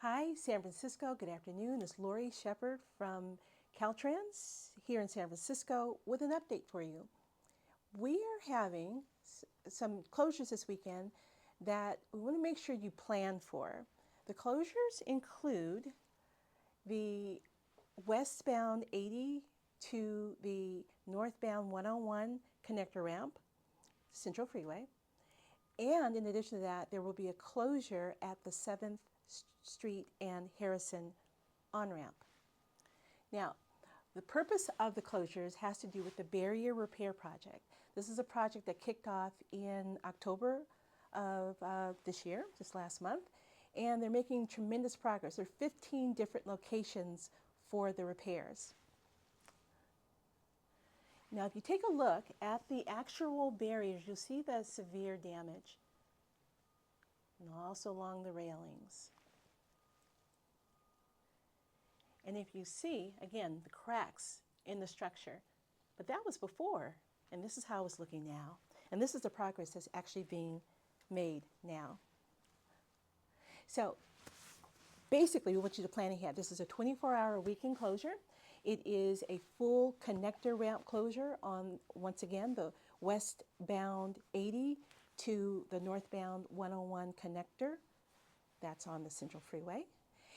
Hi, San Francisco. Good afternoon. It's Lori Shepard from Caltrans here in San Francisco with an update for you. We are having some closures this weekend that we want to make sure you plan for. The closures include the westbound 80 to the northbound 101 connector ramp, Central Freeway. And in addition to that, there will be a closure at the 7th Street and Harrison on-ramp. Now, the purpose of the closures has to do with the barrier repair project. This is a project that kicked off in October of this year, just last month, and they're making tremendous progress. There are 15 different locations for the repairs. Now, if you take a look at the actual barriers, you'll see the severe damage, and also along the railings. And if you see, again, the cracks in the structure, but that was before, and this is how it's looking now. And this is the progress that's actually being made now. So basically, we want you to plan ahead. This is a 24-hour weekend closure. It is a full connector ramp closure on, once again, the westbound 80 to the northbound 101 connector. That's on the Central Freeway.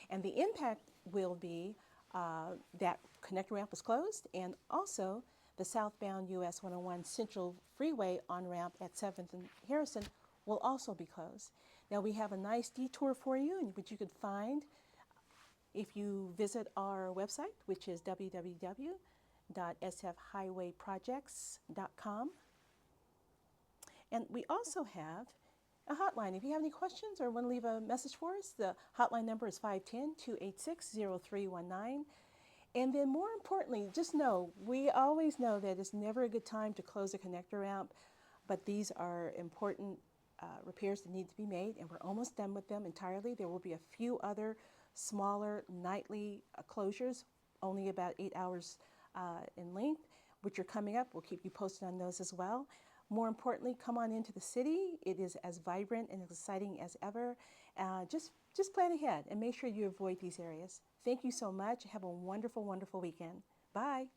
And the impact will be that connector ramp is closed, and also the southbound US-101 Central Freeway on-ramp at 7th and Harrison will also be closed. Now, we have a nice detour for you, which you could find if you visit our website, which is www.sfhighwayprojects.com. And we also have a hotline. If you have any questions or want to leave a message for us, the hotline number is 510-286-0319. And then more importantly, just know, we always know that it's never a good time to close a connector ramp, but these are important repairs that need to be made, and we're almost done with them entirely. There will be a few other smaller nightly closures, only about 8 hours in length, which are coming up. We'll keep you posted on those as well. More importantly, come on into the city. It is as vibrant and exciting as ever. Just plan ahead and make sure you avoid these areas. Thank you so much. Have a wonderful, wonderful weekend. Bye.